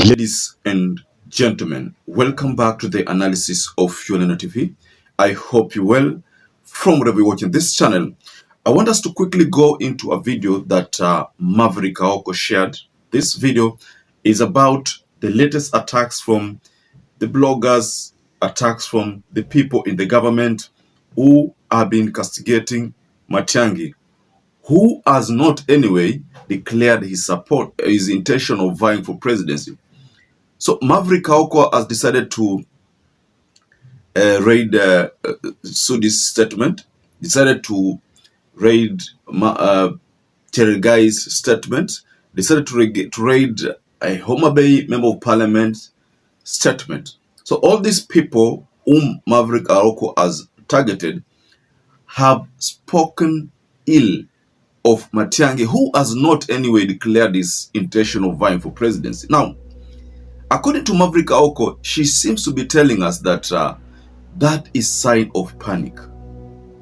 Ladies and gentlemen, welcome back to the analysis of YOLENO TV. I hope you well from wherever you're watching this channel. I want us to quickly go into a video that MAVERICK AOKO shared. This video is about the latest attacks from the bloggers, attacks from the people in the government who have been castigating Matiang'i, who has not anyway declared his support, his intention of vying for presidency. So MAVERICK AOKO has decided to raid SUDI's statement, decided to raid CHERARGEI's statement, decided to raid a Homa Bay Member of Parliament statement. So all these people whom MAVERICK AOKO has targeted have spoken ill of Matiang'i, who has not anyway declared his intention of vying for presidency. Now, according to MAVERICK AOKO, she seems to be telling us that that is sign of panic.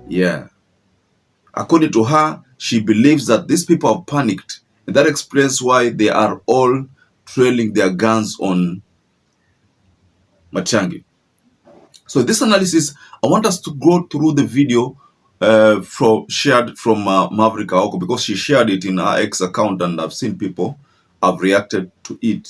Yeah. According to her, she believes that these people have panicked, and that explains why they are all trailing their guns on Matiang'i. So this analysis, I want us to go through the video shared from MAVERICK AOKO, because she shared it in her X account, and I've seen people have reacted to it.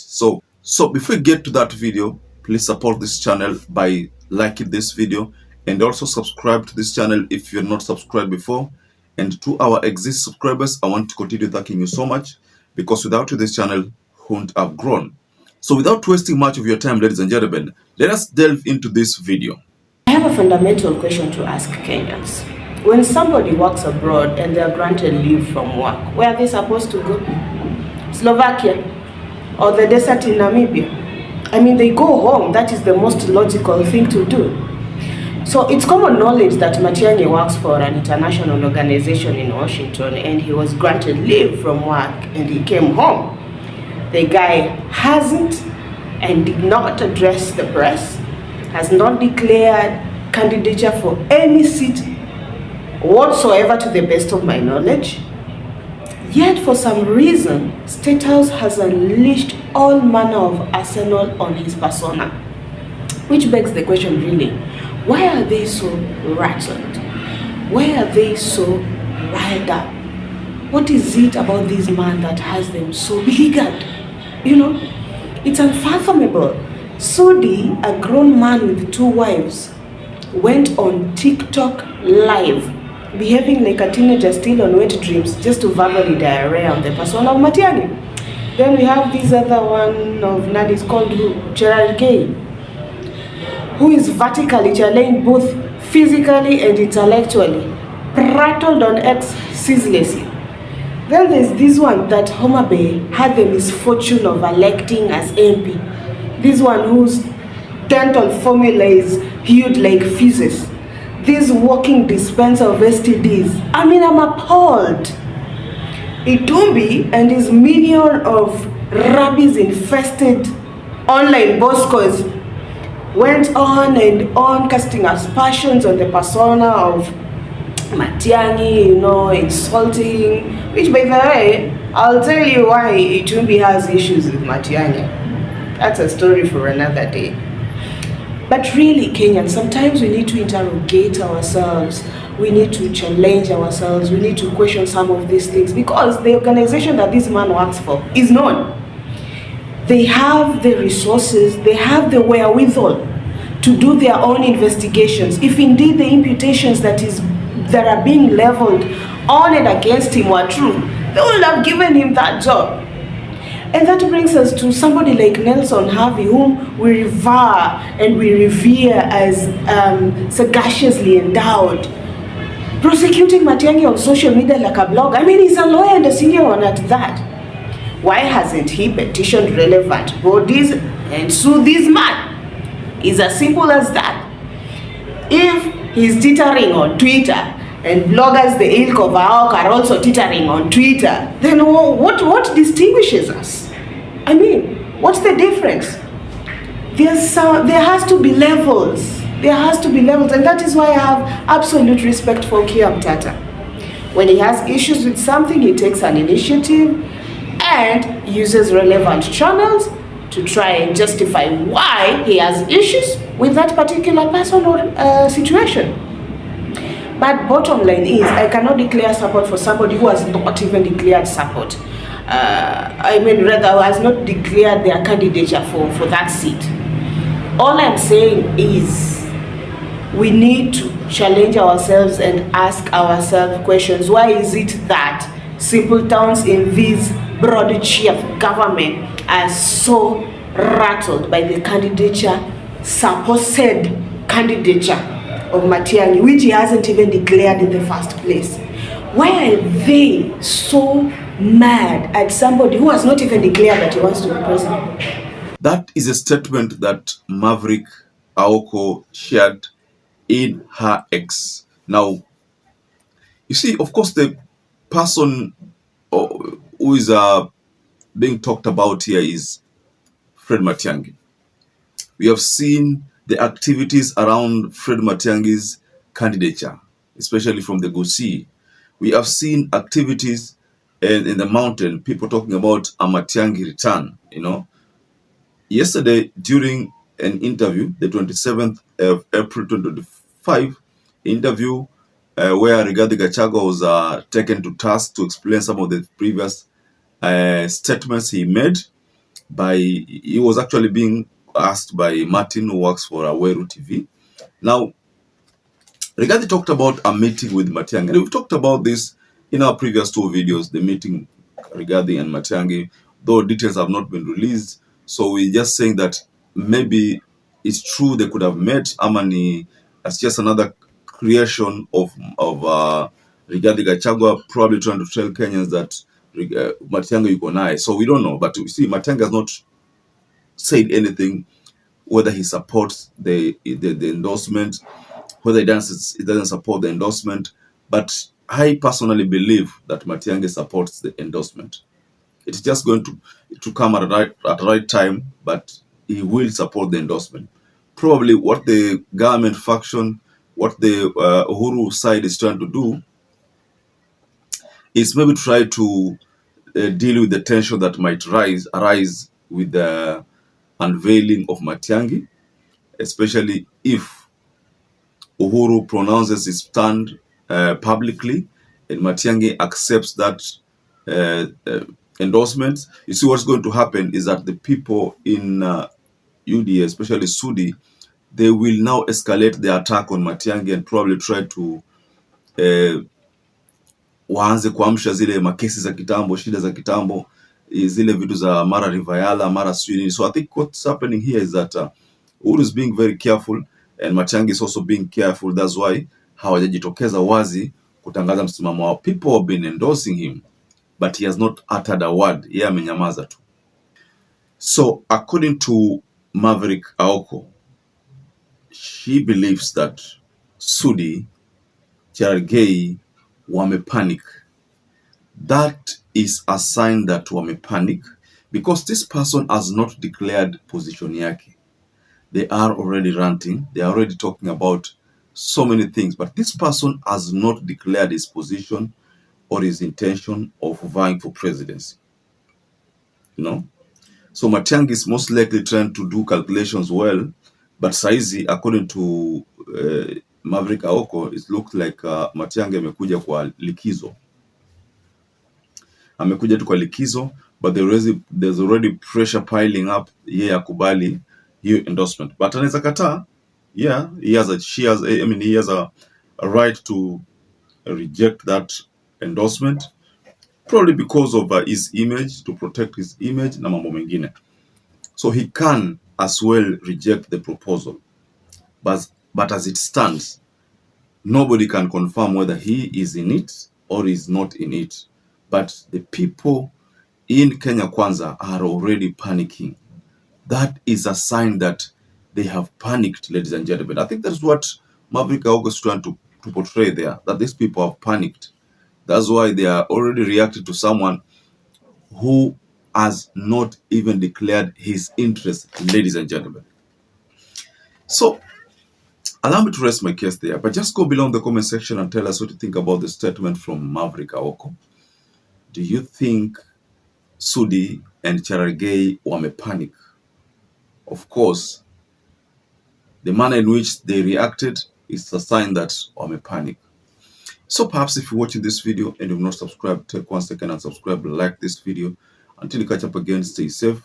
So before we get to that video, please support this channel by liking this video and also subscribe to this channel if you're not subscribed before. And to our existing subscribers, I want to continue thanking you so much, because without you, this channel wouldn't have grown. So without wasting much of your time, ladies and gentlemen, let us delve into this video. I have a fundamental question to ask Kenyans. When somebody works abroad and they are granted leave from work, where are they supposed to go? Slovakia? Or the desert in Namibia? I mean, they go home. That is the most logical thing to do. So it's common knowledge that Matiang'i works for an international organization in Washington, and he was granted leave from work and he came home. The guy hasn't and did not address the press, has not declared candidature for any seat whatsoever to the best of my knowledge. Yet, for some reason, State House has unleashed all manner of arsenal on his persona. Which begs the question, really, why are they so rattled? Why are they so riled up? What is it about this man that has them so beleaguered? You know, it's unfathomable. SUDI, a grown man with 2 wives, went on TikTok live, behaving like a teenager still on wet dreams, just to verbally diarrhea on the persona of Matiang'i. Then we have this other one of Nadi's called CHERARGEI, who is vertically challenged both physically and intellectually, prattled on X ceaselessly. Then there's this one that Homa Bay had the misfortune of electing as MP. This one whose dental formula is hued like feces. This walking dispenser of STDs. I mean, I'm appalled. Itumbi and his minion of rabies-infested online boscos went on and on casting aspersions on the persona of Matiang'i, you know, insulting, which, by the way, I'll tell you why Itumbi has issues with Matiang'i. That's a story for another day. But really, Kenyans, sometimes we need to interrogate ourselves. We need to challenge ourselves. We need to question some of these things, because the organization that this man works for is known. They have the resources, they have the wherewithal to do their own investigations. If indeed the imputations that are being leveled on and against him were true, they would have given him that job. And that brings us to somebody like Nelson Harvey, whom we revere and we revere as sagaciously endowed, prosecuting Matiang'i on social media like a blogger. I mean, he's a lawyer and a senior one at that. Why hasn't he petitioned relevant bodies and sued this man? It's as simple as that. If he's teetering on Twitter, and bloggers the ilk of AOKO are also teetering on Twitter, then what distinguishes us? I mean, what's the difference? There has to be levels. There has to be levels, and that is why I have absolute respect for Kia Mtata. When he has issues with something, he takes an initiative and uses relevant channels to try and justify why he has issues with that particular person or situation. But bottom line is, I cannot declare support for somebody who has not even declared support. Rather, has not declared their candidature for that seat. All I'm saying is, we need to challenge ourselves and ask ourselves questions. Why is it that simpletons in this broad chief government are so rattled by the supposed candidature of Matiang'i, which he hasn't even declared in the first place? Why are they so mad at somebody who has not even declared that he wants to be president? That is a statement that Maverick AOKO shared in her Now, you see, of course, the person who is being talked about here is Fred Matiang'i. We have seen the activities around Fred Matiang'i's candidature, especially from the Gusii. We have seen activities in the mountain, people talking about a Matiang'i return, Yesterday, during an interview, the 27th of April 2025, interview where Rigathi Gachagua was taken to task to explain some of the previous statements he made. He was actually being asked by Martin, who works for Aweru TV. Now, Rigathi talked about a meeting with Matiang'i. And we've talked about this in our previous two videos, the meeting Rigathi and Matiang'i, though details have not been released. So we're just saying that maybe it's true they could have met Amani as just another creation of Rigathi Gachagua, probably trying to tell Kenyans that Matiang'i you can. So we don't know. But you see, Matiang'i has not said anything, whether he supports the endorsement, whether he doesn't support the endorsement. But I personally believe that Matiang'i supports the endorsement. It's just going to come at the right time, but he will support the endorsement. Probably what the government faction, what the Uhuru side is trying to do is maybe try to deal with the tension that might arise with the unveiling of Matiang'i, especially if Uhuru pronounces his stand publicly and Matiang'i accepts that endorsements. You see, what's going to happen is that the people in UDA, especially SUDI, they will now escalate the attack on Matiang'i and probably try to waanze kuamsha zile makesi za kitambo, shida za kitambo, zile vitu za mara Rivayala, mara Swini. So I think what's happening here is that Uhuru is being very careful and Matiang'i is also being careful. That's why hawajajitokeza wazi kutangaza msimamo wao. People have been endorsing him, but he has not uttered a word. Yeye amenyamaza tu. So according to Maverick AOKO, she believes that SUDI, CHERARGEI wamepanic. That is a sign that wamepanic because this person has not declared position yake. They are already ranting. They are already talking about so many things, but this person has not declared his position or his intention of vying for presidency. So Matiang'i is most likely trying to do calculations well, but saizi, according to Maverick AOKO, it looks like Matiang'i amekuja kwa likizo. Amekuja tu kwa likizo, but there's already pressure piling up yeye akubali hiyo endorsement. But anaweza kataa. Yeah, he has a right to reject that endorsement, probably because of his image, to protect his image na mambo mengine. So he can as well reject the proposal. But as it stands, nobody can confirm whether he is in it or is not in it. But the people in Kenya Kwanza are already panicking. That is a sign that they have panicked, ladies and gentlemen. I think that's what Maverick AOKO is trying to portray there, that these people have panicked. That's why they are already reacting to someone who has not even declared his interest, ladies and gentlemen. So, allow me to rest my case there, but just go below in the comment section and tell us what you think about the statement from Maverick AOKO. Do you think SUDI and CHERARGEI wamepanic Of course, the manner in which they reacted is a sign that I'm a panic. So perhaps if you're watching this video and you've not subscribed, take 1 second and subscribe, like this video. Until you catch up again, stay safe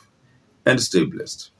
and stay blessed.